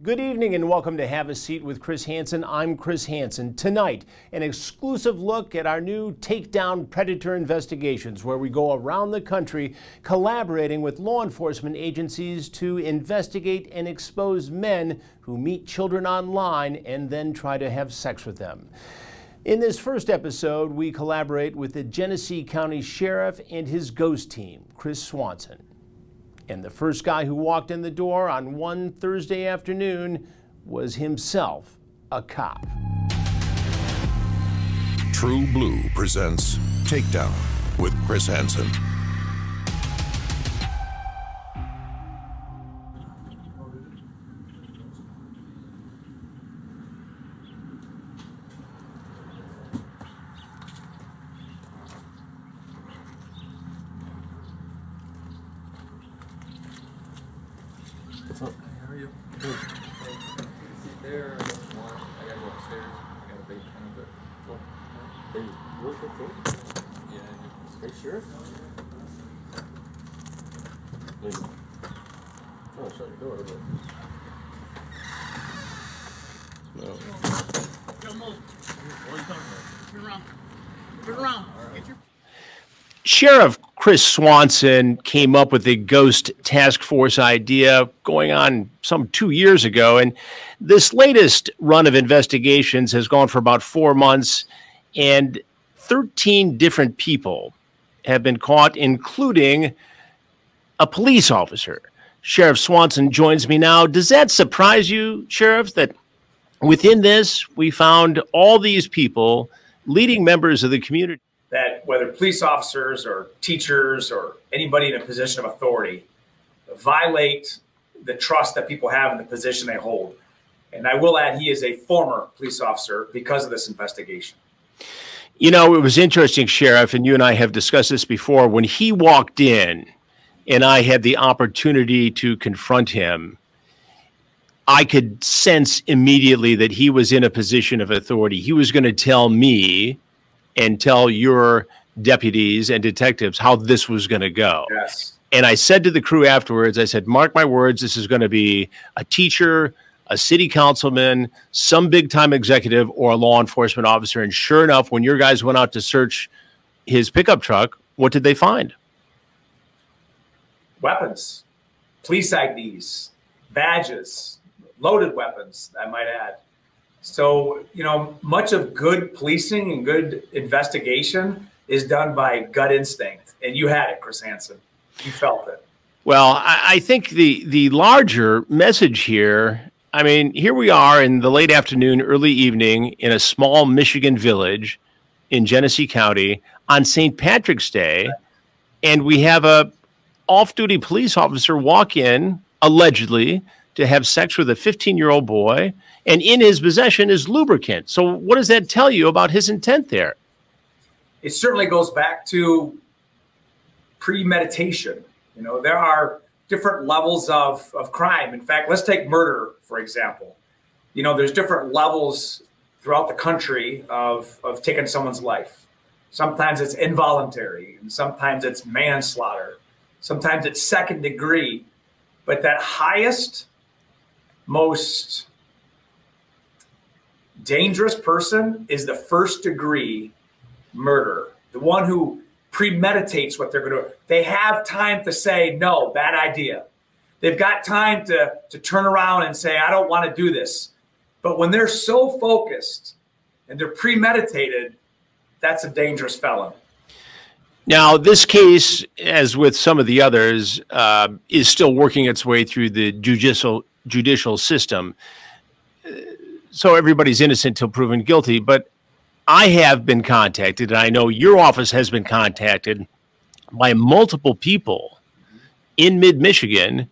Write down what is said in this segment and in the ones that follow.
Good evening and welcome to Have a Seat with Chris Hansen. I'm Chris Hansen. Tonight, an exclusive look at our new Takedown Predator investigations, where we go around the country collaborating with law enforcement agencies to investigate and expose men who meet children online and then try to have sex with them. In this first episode, we collaborate with the Genesee County Sheriff and his ghost team, Chris Swanson. And the first guy who walked in the door on one Thursday afternoon was himself a cop. True Blue presents Takedown with Chris Hansen. What's up? Hey, how are you? Good. Hey, sit there. I gotta go upstairs. I got a big kind of it. Oh, hey, you work with me? Yeah, I do. Hey, sure? Hey. Oh, shut your door, but... No. Don't move. What are you talking about? Turn around. Turn around. Get your... Sheriff Chris Swanson came up with the Ghost Task Force idea going on some 2 years ago. And this latest run of investigations has gone for about 4 months, and 13 different people have been caught, including a police officer. Sheriff Swanson joins me now. Does that surprise you, Sheriff, that within this we found all these people, leading members of the community? That whether police officers or teachers or anybody in a position of authority violate the trust that people have in the position they hold. And I will add, he is a former police officer because of this investigation. You know, it was interesting, Sheriff, and you and I have discussed this before. When he walked in and I had the opportunity to confront him, I could sense immediately that he was in a position of authority. He was going to tell me and tell your deputies and detectives how this was going to go. Yes. And I said to the crew afterwards, I said, mark my words, this is going to be a teacher, a city councilman, some big-time executive, or a law enforcement officer. And sure enough, when your guys went out to search his pickup truck, what did they find? Weapons, police IDs, badges, loaded weapons, I might add. So, you know, much of good policing and good investigation is done by gut instinct. And you had it, Chris Hansen. You felt it. Well, I think the larger message here, I mean, here we are in the late afternoon, early evening in a small Michigan village in Genesee County on St. Patrick's Day, and we have a off-duty police officer walk in, allegedly, to have sex with a 15-year-old boy, and in his possession is lubricant. So what does that tell you about his intent there? It certainly goes back to premeditation. You know, there are different levels of crime. In fact, let's take murder, for example. You know, there's different levels throughout the country of taking someone's life. Sometimes it's involuntary, and sometimes it's manslaughter. Sometimes it's second degree. But that highest, most dangerous person is the first degree murder, the one who premeditates what they're going to do. They have time to say, no, bad idea. They've got time to turn around and say, I don't want to do this. But when they're so focused and they're premeditated, that's a dangerous felon. Now, this case, as with some of the others, is still working its way through the judicial system. So everybody's innocent till proven guilty. But I have been contacted, and I know your office has been contacted by multiple people in mid-Michigan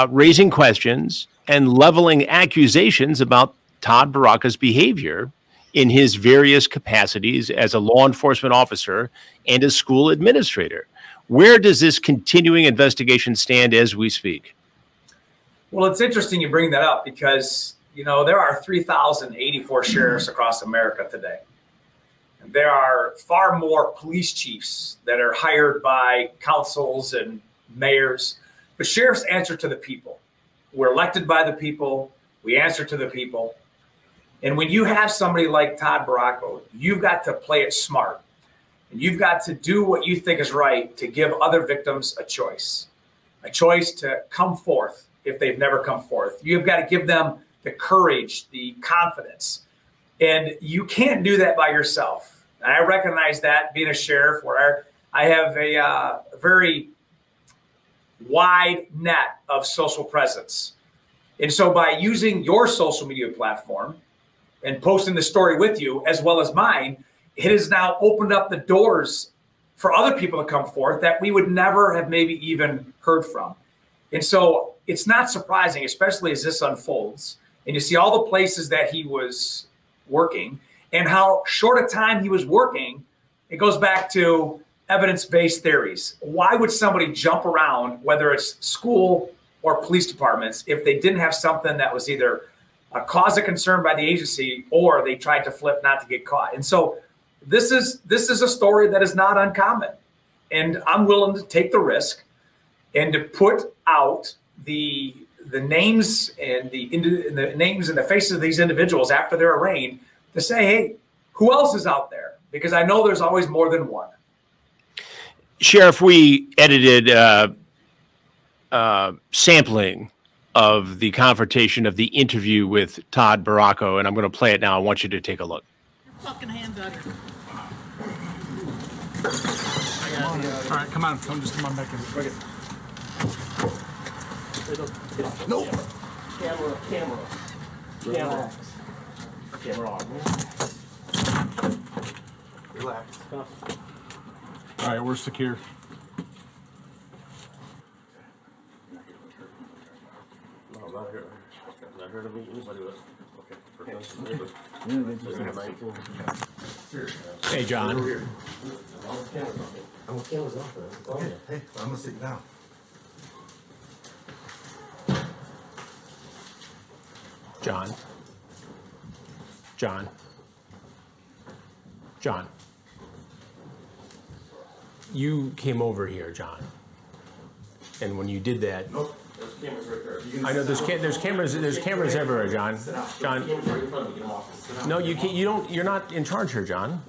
raising questions and leveling accusations about Todd Baraka's behavior in his various capacities as a law enforcement officer and a school administrator. Where does this continuing investigation stand as we speak? Well, it's interesting you bring that up because, you know, there are 3,084 sheriffs across America today. And there are far more police chiefs that are hired by councils and mayors, but sheriffs answer to the people. We're elected by the people. We answer to the people. And when you have somebody like Todd Baracco, you've got to play it smart. And you've got to do what you think is right to give other victims a choice to come forth if they've never come forth. You've got to give them the courage, the confidence. And you can't do that by yourself. And I recognize that being a sheriff, where I have a very wide net of social presence. And so by using your social media platform and posting the story with you as well as mine, it has now opened up the doors for other people to come forth that we would never have maybe even heard from. And so it's not surprising, especially as this unfolds, and you see all the places that he was working and how short a time he was working. It goes back to evidence-based theories. Why would somebody jump around, whether it's school or police departments, if they didn't have something that was either a cause of concern by the agency or they tried to flip not to get caught? And so this is a story that is not uncommon. And I'm willing to take the risk and to put out the names and the names and the faces of these individuals after they're arraigned to say, hey, who else is out there? Because I know there's always more than one. Sheriff, we edited sampling of the confrontation of the interview with Todd Baracco, and I'm going to play it now. I want you to take a look. Your fucking hands out here. All right, come on. Just come on back in. Bring it. No. Camera on. Relax. All right, we're secure. No, I'm not here. I'm not here to meet anybody with. Okay. Hey, John. I'm on camera's off there. Okay. Hey, I'm gonna sit down. John. You came over here, John. And when you did that, Nope. There's cameras right there. I know there's cameras everywhere, John. John, Cameras right in front of me. Get them off. Sit down. no, you can't. You don't. You're not in charge here, John.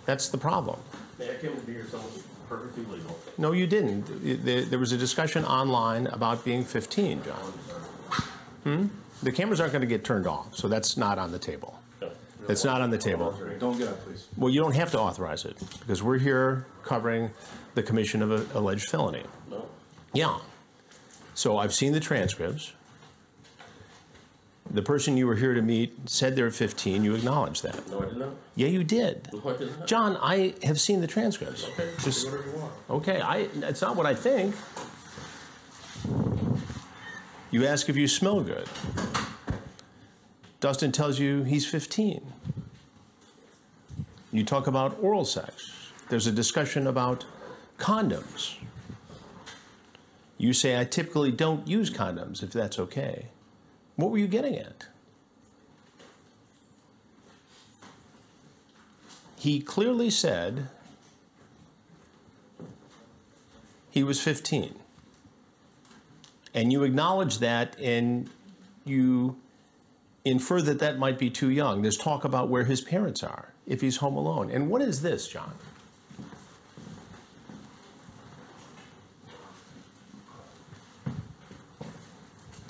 That's the problem. Man, I came to be here. Someone's perfectly legal. No, you didn't. There was a discussion online about being 15, John. The cameras aren't going to get turned off, so that's not on the table. No. It's not on the table. Don't get up, please. Well, you don't have to authorize it because we're here covering the commission of an alleged felony. No. Yeah. So I've seen the transcripts. The person you were here to meet said they're 15. You acknowledged that. No, I did not. Yeah, you did. No, I did not. John, I have seen the transcripts. Okay. Just, Do whatever you want. okay, it's not what I think. You ask if you smell good. Dustin tells you he's 15. You talk about oral sex. There's a discussion about condoms. You say, I typically don't use condoms, if that's okay. What were you getting at? He clearly said he was 15. And you acknowledge that, and you infer that that might be too young. There's talk about where his parents are, if he's home alone. And what is this, John?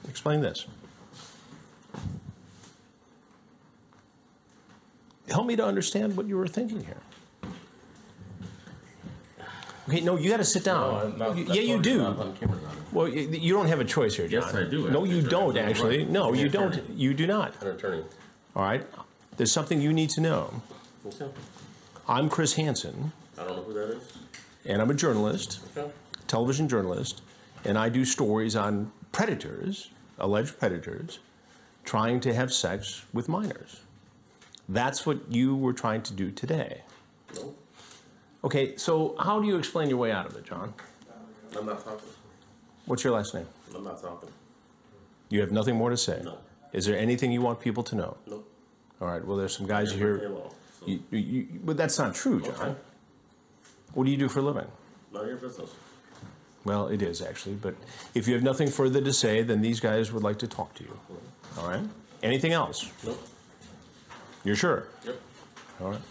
Explain this. Help me to understand what you were thinking here. Okay, no, you got to sit down. Yeah, you do. Well, you don't have a choice here, John. Yes, I do. No, you don't, actually. No, you don't. You do not. An attorney. All right? There's something you need to know. Okay. I'm Chris Hansen, I don't know who that is. and I'm a journalist, Okay. television journalist, and I do stories on predators, alleged predators, trying to have sex with minors. That's what you were trying to do today. No, Okay, so how do you explain your way out of it, John? I'm not talking. What's your last name? I'm not talking. You have nothing more to say? No. Is there anything you want people to know? No. All right, well, there's some guys here. Hello. So, But that's not true, John. okay. What do you do for a living? None of your business. Well, it is actually, but if you have nothing further to say, then these guys would like to talk to you. All right? Anything else? Nope. You're sure? Yep. All right.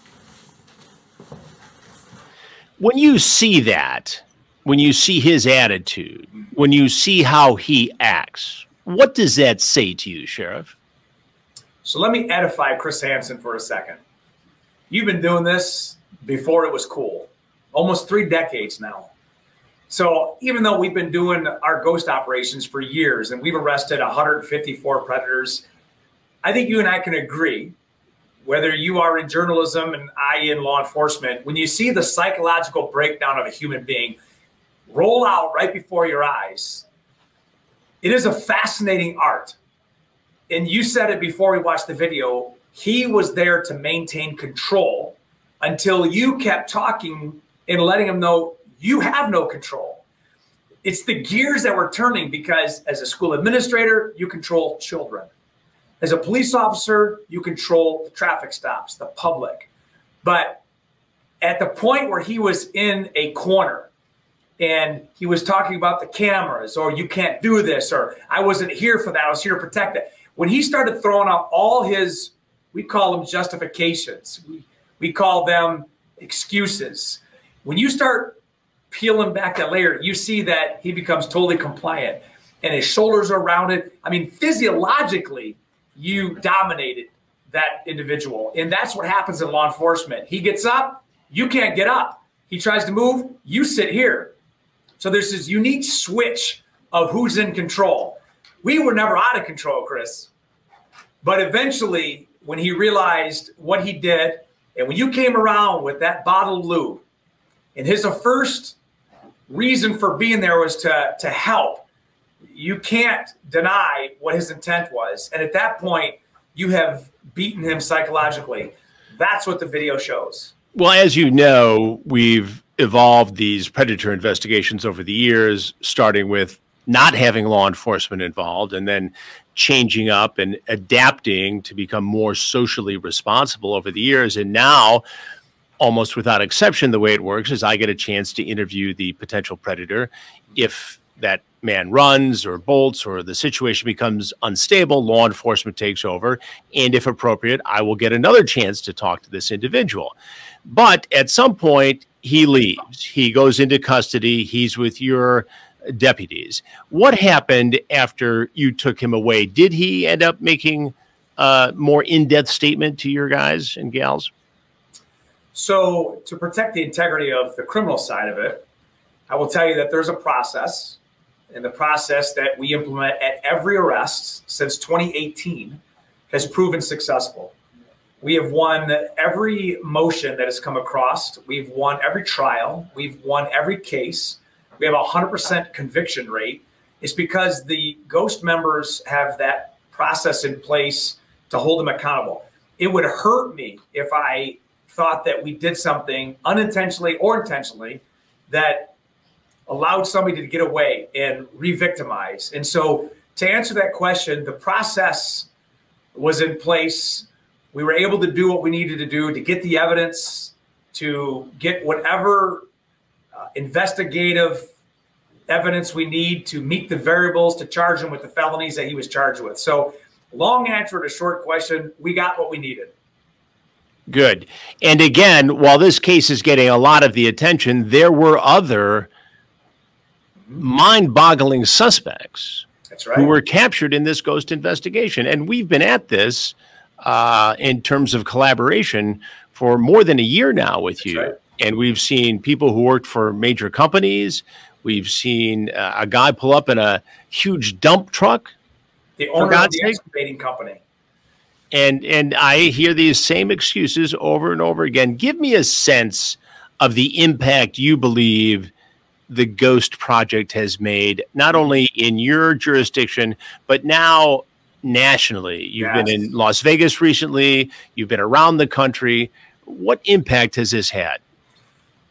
When you see that, when you see his attitude, when you see how he acts, what does that say to you, Sheriff? So let me edify Chris Hansen for a second. You've been doing this before it was cool, almost 3 decades now. So even though we've been doing our ghost operations for years and we've arrested 154 predators, I think you and I can agree, whether you are in journalism and I in law enforcement, when you see the psychological breakdown of a human being roll out right before your eyes, it is a fascinating art. And you said it before we watched the video, he was there to maintain control until you kept talking and letting him know you have no control. It's the gears that we're turning because as a school administrator, you control children. As a police officer, you control the traffic stops, the public. But at the point where he was in a corner and he was talking about the cameras or you can't do this or I wasn't here for that, I was here to protect it. When he started throwing out all his, we call them justifications. We call them excuses. When you start peeling back that layer, you see that he becomes totally compliant and his shoulders are rounded. I mean, physiologically, you dominated that individual. And that's what happens in law enforcement. He gets up, you can't get up. He tries to move, you sit here. So there's this unique switch of who's in control. We were never out of control, Chris. But eventually, when he realized what he did, and when you came around with that bottle of lube, and his first reason for being there was to help, you can't deny what his intent was. And at that point, you have beaten him psychologically. That's what the video shows. Well, as you know, we've evolved these predator investigations over the years, starting with not having law enforcement involved and then changing up and adapting to become more socially responsible over the years. And now, almost without exception, the way it works is I get a chance to interview the potential predator. If that man runs or bolts or the situation becomes unstable, law enforcement takes over. And if appropriate, I will get another chance to talk to this individual. But at some point, he leaves. He goes into custody. He's with your deputies. What happened after you took him away? Did he end up making a more in-depth statement to your guys and gals? So to protect the integrity of the criminal side of it, I will tell you that there's a process, and the process that we implement at every arrest since 2018 has proven successful. We have won every motion that has come across. We've won every trial. We've won every case. We have a 100% conviction rate. It's because the ghost members have that process in place to hold them accountable. It would hurt me if I thought that we did something unintentionally or intentionally that allowed somebody to get away and re-victimize. And so to answer that question, the process was in place. We were able to do what we needed to do to get the evidence, to get whatever investigative evidence we need to meet the variables to charge him with the felonies that he was charged with. So long answer to short question, we got what we needed. Good. And again, while this case is getting a lot of the attention, there were other mind-boggling suspects. That's right. Who were captured in this ghost investigation. And we've been at this in terms of collaboration for more than a year now with you. Right. And we've seen people who worked for major companies. We've seen a guy pull up in a huge dump truck. The owner of the excavating company. And I hear these same excuses over and over again. Give me a sense of the impact you believe the Ghost Project has made, not only in your jurisdiction, but now nationally. You've been in Las Vegas recently. You've been around the country. What impact has this had?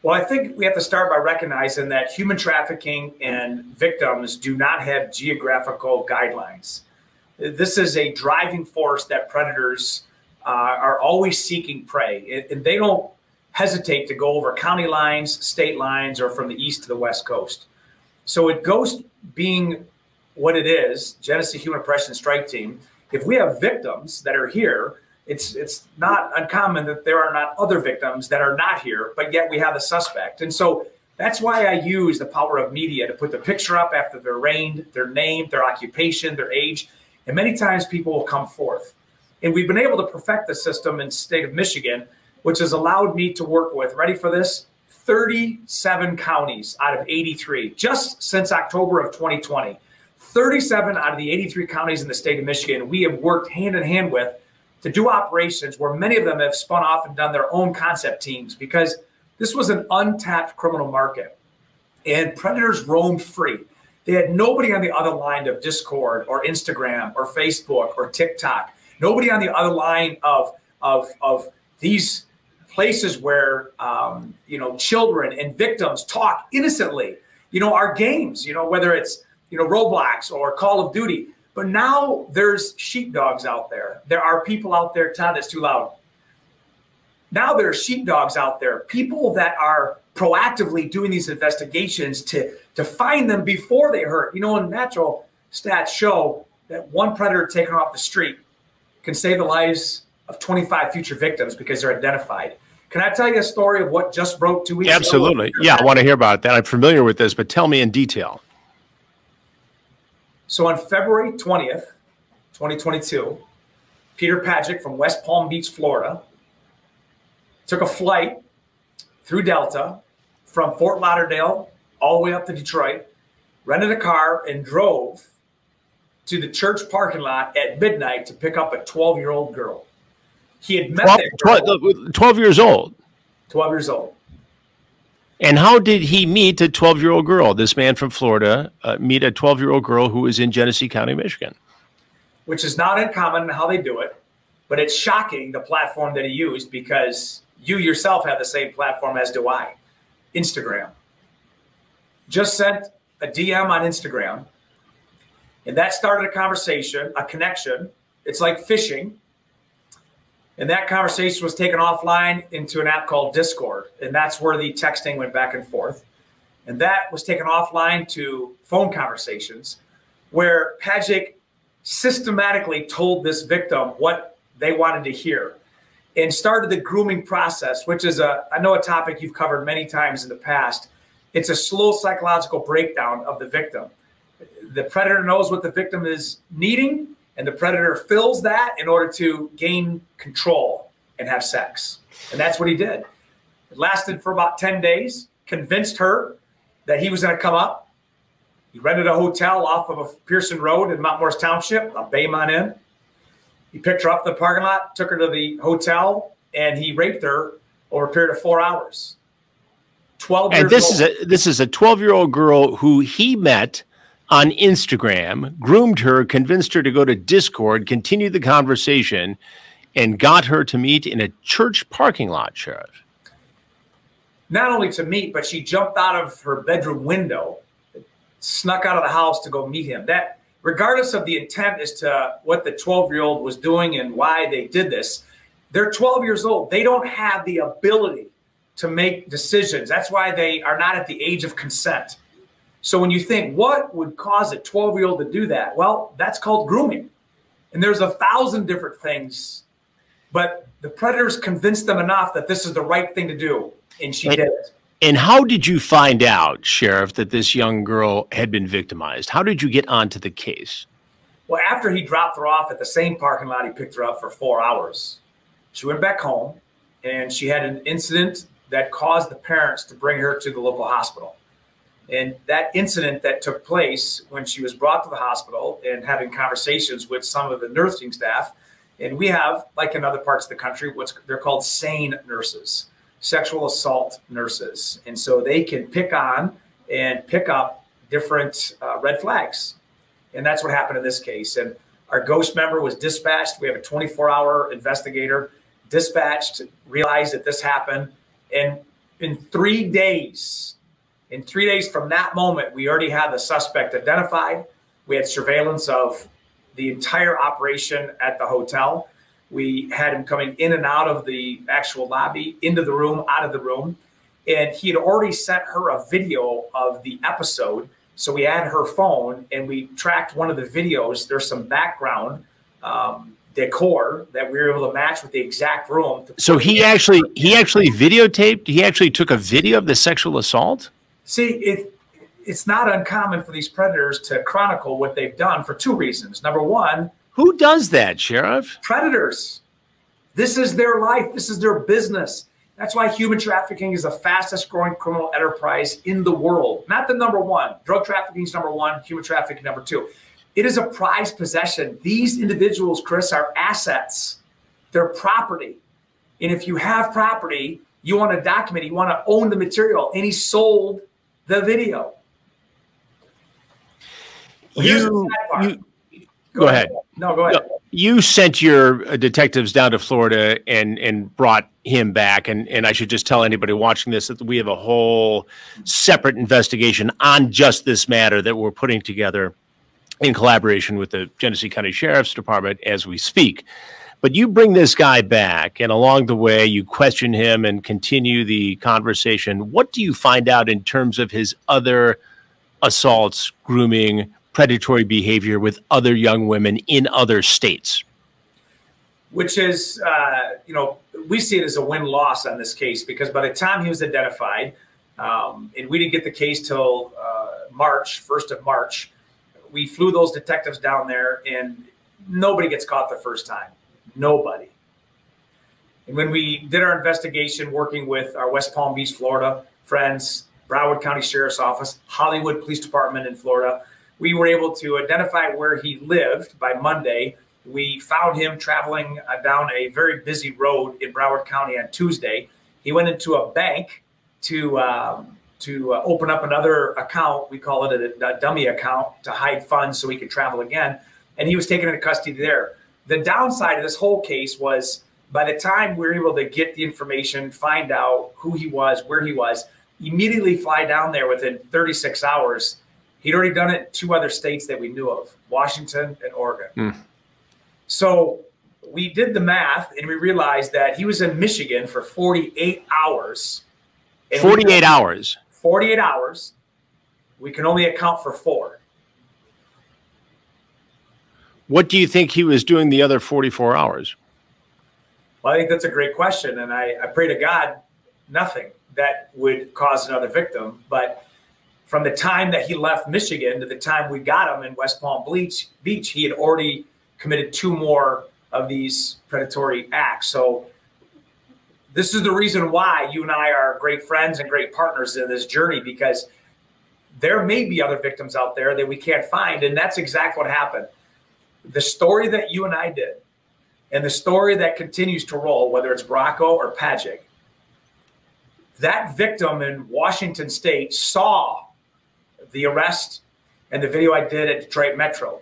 Well, I think we have to start by recognizing that human trafficking and victims do not have geographical guidelines. This is a driving force that predators are always seeking prey, and they don't hesitate to go over county lines, state lines, or from the east to the west coast. So at Ghost being what it is, Genesee Human Oppression Strike Team, if we have victims that are here, it's not uncommon that there are not other victims that are not here, but yet we have a suspect. And so that's why I use the power of media to put the picture up after they're arraigned, their name, their occupation, their age, and many times people will come forth. And we've been able to perfect the system in the state of Michigan, which has allowed me to work with, ready for this, 37 counties out of 83, just since October of 2020. 37 out of the 83 counties in the state of Michigan, we have worked hand in hand with to do operations where many of them have spun off and done their own concept teams, because this was an untapped criminal market and predators roamed free. They had nobody on the other line of Discord or Instagram or Facebook or TikTok, nobody on the other line of these places where, children and victims talk innocently, our games, whether it's, Roblox or Call of Duty. But now there's sheepdogs out there. There are people out there, Todd, that's too loud. Now there are sheepdogs out there, people that are proactively doing these investigations to find them before they hurt. And natural stats show that one predator taken off the street can save the lives of 25 future victims because they're identified. Can I tell you a story of what just broke 2 weeks ago? Absolutely. Yeah, I want to hear about that. I'm familiar with this, but tell me in detail. So on February 20th, 2022, Peter Pajic from West Palm Beach, Florida, took a flight through Delta from Fort Lauderdale all the way up to Detroit, rented a car, and drove to the church parking lot at midnight to pick up a 12-year-old girl. He had met that girl. 12 years old? 12 years old. And how did he meet a 12-year-old girl, this man from Florida, meet a 12-year-old girl who was in Genesee County, Michigan? Which is not uncommon in how they do it, but it's shocking the platform that he used, because you yourself have the same platform as do I, Instagram. Just sent a DM on Instagram, and that started a conversation, a connection. It's like fishing. And that conversation was taken offline into an app called Discord. And that's where the texting went back and forth. And that was taken offline to phone conversations where Pajic systematically told this victim what they wanted to hear and started the grooming process, which is a topic you've covered many times in the past. It's a slow psychological breakdown of the victim. The predator knows what the victim is needing, and the predator fills that in order to gain control and have sex. And that's what he did. It lasted for about 10 days, convinced her that he was going to come up. He rented a hotel off of a Pearson Road in Mount Morris Township, a Baymont Inn. He picked her up in the parking lot, took her to the hotel, and he raped her over a period of 4 hours. 12 years old. And this is a 12-year-old girl who he met on Instagram, groomed her, convinced her to go to Discord, continued the conversation, and got her to meet in a church parking lot, Sheriff. Not only to meet, but she jumped out of her bedroom window, snuck out of the house to go meet him. That, regardless of the intent as to what the 12-year-old was doing and why they did this, they're 12 years old. They don't have the ability to make decisions. That's why they are not at the age of consent. So when you think, what would cause a 12-year-old to do that? Well, that's called grooming. And there's 1,000 different things. But the predators convinced them enough that this is the right thing to do. And she did it. And how did you find out, Sheriff, that this young girl had been victimized? How did you get onto the case? Well, after he dropped her off at the same parking lot, he picked her up for 4 hours. She went back home, and she had an incident that caused the parents to bring her to the local hospital. And that incident that took place when she was brought to the hospital and having conversations with some of the nursing staff, and we have, like in other parts of the country, they're called SANE nurses, sexual assault nurses. And so they can pick on and pick up different red flags. And that's what happened in this case. And our ghost member was dispatched. We have a 24-hour investigator dispatched, realized that this happened. And in 3 days, from that moment, we already had the suspect identified. We had surveillance of the entire operation at the hotel. We had him coming in and out of the actual lobby, into the room, out of the room. And he had already sent her a video of the episode So we had her phone and we tracked one of the videos. There's some background decor that we were able to match with the exact room. So he actually videotaped. He actually took a video of the sexual assault. See, it's not uncommon for these predators to chronicle what they've done for two reasons. Number one, who does that, Sheriff? Predators. This is their life. This is their business. That's why human trafficking is the fastest growing criminal enterprise in the world. Not the number one. Drug trafficking is number one. Human trafficking number two. It is a prized possession. These individuals, Chris, are assets. They're property. And if you have property, you want to document it. You want to own the material. And he sold the video. Go ahead. No, go ahead. You sent your detectives down to Florida and brought him back. And I should just tell anybody watching this that we have a whole separate investigation on just this matter that we're putting together in collaboration with the Genesee County Sheriff's Department as we speak. But you bring this guy back, and along the way, you question him and continue the conversation. What do you find out in terms of his other assaults, grooming, predatory behavior with other young women in other states? Which is, we see it as a win-loss on this case, because by the time he was identified, and we didn't get the case till March, 1st of March, we flew those detectives down there, and nobody gets caught the first time. Nobody. And when we did our investigation working with our West Palm Beach, Florida friends, Broward County Sheriff's Office, Hollywood Police Department in Florida, we were able to identify where he lived by Monday. We found him traveling down a very busy road in Broward County on Tuesday. He went into a bank to open up another account. We call it a dummy account to hide funds so he could travel again. And he was taken into custody there. The downside of this whole case was by the time we were able to get the information, find out who he was, where he was, immediately fly down there within 36 hours. He'd already done it in 2 other states that we knew of, Washington and Oregon. So we did the math and we realized that he was in Michigan for 48 hours. 48 hours? 48 hours. We can only account for 4. What do you think he was doing the other 44 hours? Well, I think that's a great question. And I pray to God, nothing that would cause another victim. But from the time that he left Michigan to the time we got him in West Palm Beach, he had already committed 2 more of these predatory acts. So this is the reason why you and I are great friends and great partners in this journey, because there may be other victims out there that we can't find. And that's exactly what happened. The story that you and I did and the story that continues to roll, whether it's Bracco or Pajic, that victim in Washington State saw the arrest and the video I did at Detroit Metro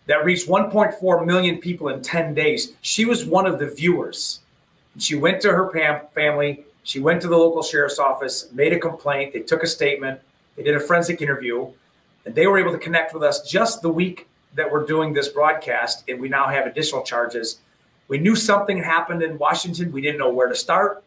that reached 1.4 million people in 10 days. She was one of the viewers. She went to her family. She went to the local sheriff's office, made a complaint. They took a statement. They did a forensic interview, and they were able to connect with us just the week that we're doing this broadcast, and we now have additional charges. We knew something happened in Washington. We didn't know where to start.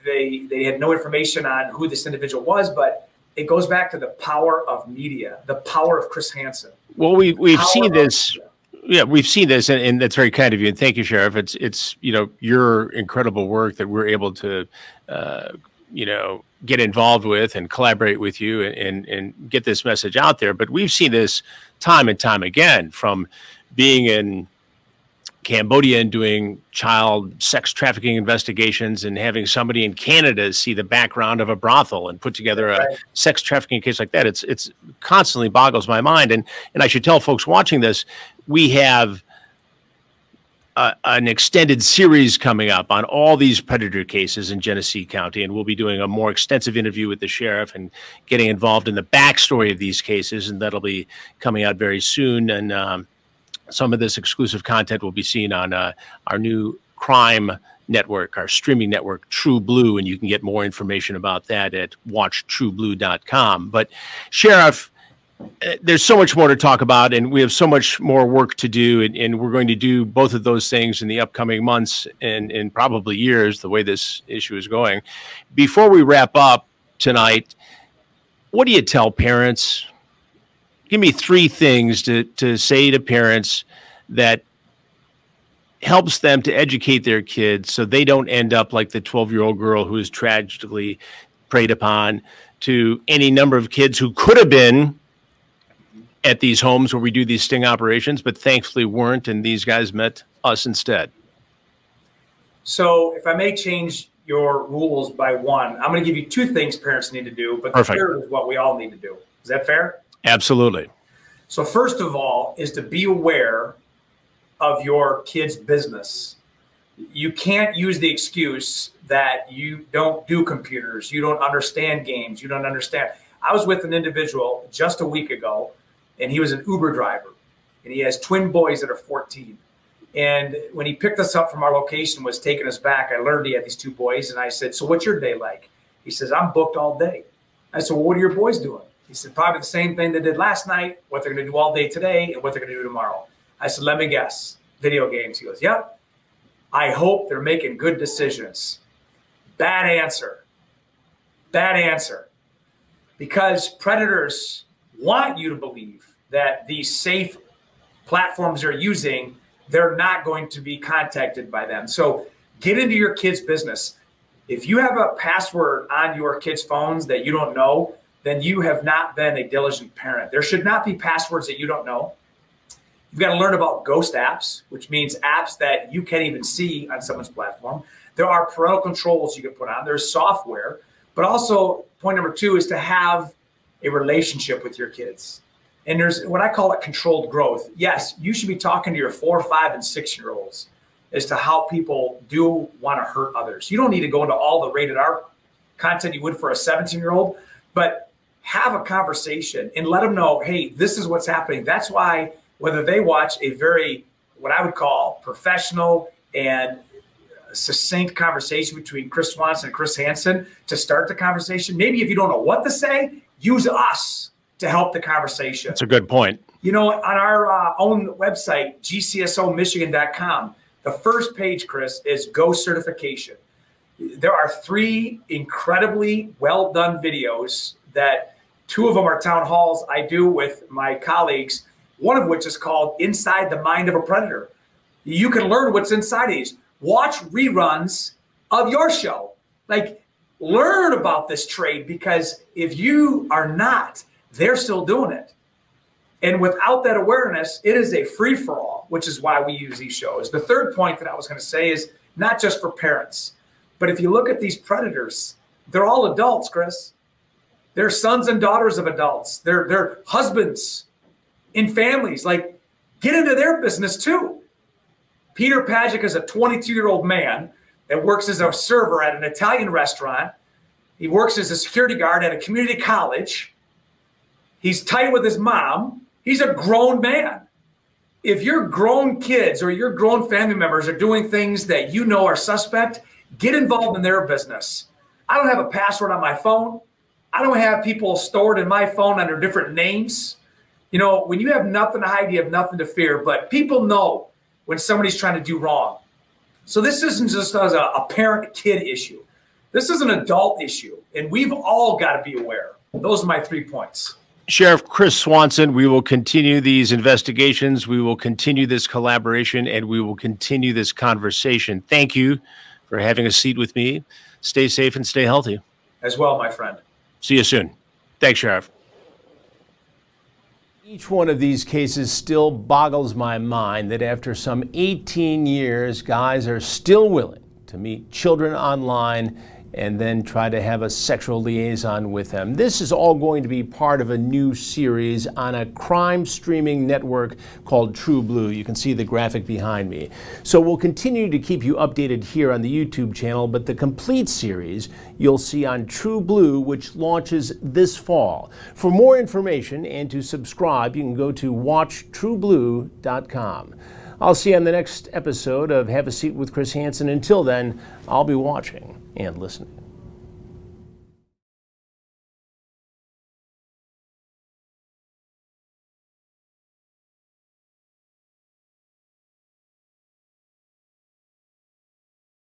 They had no information on who this individual was, but it goes back to the power of media, the power of Chris Hansen. Well, we've seen this. Yeah, we've seen this, and that's very kind of you. And thank you, Sheriff. It's your incredible work that we're able to get involved with and collaborate with you and get this message out there. But we've seen this time and time again, from being in Cambodia and doing child sex trafficking investigations and having somebody in Canada see the background of a brothel and put together a sex trafficking case like that. It's constantly boggles my mind. And I should tell folks watching this, we have an extended series coming up on all these predator cases in Genesee County, and we'll be doing a more extensive interview with the sheriff and getting involved in the backstory of these cases, and that'll be coming out very soon. And some of this exclusive content will be seen on our new crime network, our streaming network, True Blue, and you can get more information about that at watchtrueblue.com. But Sheriff, there's so much more to talk about, and we have so much more work to do, and we're going to do both of those things in the upcoming months and probably years, the way this issue is going. Before we wrap up tonight, what do you tell parents? Give me 3 things to say to parents that helps them to educate their kids so they don't end up like the 12-year-old girl who is tragically preyed upon, to any number of kids who could have been at these homes where we do these sting operations, but thankfully weren't, and these guys met us instead. So if I may change your rules by 1, I'm going to give you 2 things parents need to do, but the third is what we all need to do. Is that fair? Absolutely. So first of all is to be aware of your kid's business. You can't use the excuse that you don't do computers, you don't understand games, you don't understand. I was with an individual just a week ago, and he was an Uber driver, and he has twin boys that are 14. And when he picked us up from our location, was taking us back, I learned he had these 2 boys, and I said, so what's your day like? He says, I'm booked all day. I said, well, what are your boys doing? He said, probably the same thing they did last night, what they're going to do all day today, and what they're going to do tomorrow. I said, let me guess. Video games. He goes, yep. I hope they're making good decisions. Bad answer. Bad answer. Because predators want you to believe that these safe platforms they're using, they're not going to be contacted by them. So get into your kids' business. If you have a password on your kids' phones that you don't know, then you have not been a diligent parent. There should not be passwords that you don't know. You've got to learn about ghost apps, which means apps that you can't even see on someone's platform. There are parental controls you can put on. There's software. But also, point number 2 is to have a relationship with your kids. And there's what I call it controlled growth. Yes, you should be talking to your 4, 5, and 6-year-olds as to how people do want to hurt others. You don't need to go into all the rated R content you would for a 17-year-old, but have a conversation and let them know, hey, this is what's happening. That's why whether they watch a very, what I would call professional and succinct conversation between Chris Swanson and Chris Hansen to start the conversation. Maybe if you don't know what to say, use us to help the conversation. That's a good point. You know, on our own website, gcsomichigan.com, the first page, Chris, is Ghost Certification. There are 3 incredibly well done videos that 2 of them are town halls I do with my colleagues, one of which is called Inside the Mind of a Predator. You can learn what's inside these. Watch reruns of your show. Like, learn about this trade, because if you are not, they're still doing it. And without that awareness, it is a free-for-all, which is why we use these shows. The third point that I was going to say is not just for parents, but if you look at these predators, they're all adults, Chris. They're sons and daughters of adults. They're husbands in families. Like, get into their business too. Peter Pajic is a 22-year-old man that works as a server at an Italian restaurant. He works as a security guard at a community college. He's tight with his mom. He's a grown man. If your grown kids or your grown family members are doing things that you know are suspect, get involved in their business. I don't have a password on my phone. I don't have people stored in my phone under different names. You know, when you have nothing to hide, you have nothing to fear. But people know when somebody's trying to do wrong. So this isn't just a parent-kid issue. This is an adult issue, and we've all got to be aware. Those are my 3 points. Sheriff Chris Swanson, we will continue these investigations. We will continue this collaboration, and we will continue this conversation. Thank you for having a seat with me. Stay safe and stay healthy. As well, my friend. See you soon. Thanks, Sheriff. Each one of these cases still boggles my mind that after some 18 years, guys are still willing to meet children online and then try to have a sexual liaison with them. This is all going to be part of a new series on a crime streaming network called True Blue. You can see the graphic behind me. So we'll continue to keep you updated here on the YouTube channel, but the complete series you'll see on True Blue, which launches this fall. For more information and to subscribe, you can go to watchtrueblue.com. I'll see you on the next episode of Have a Seat with Chris Hansen. Until then, I'll be watching and listening.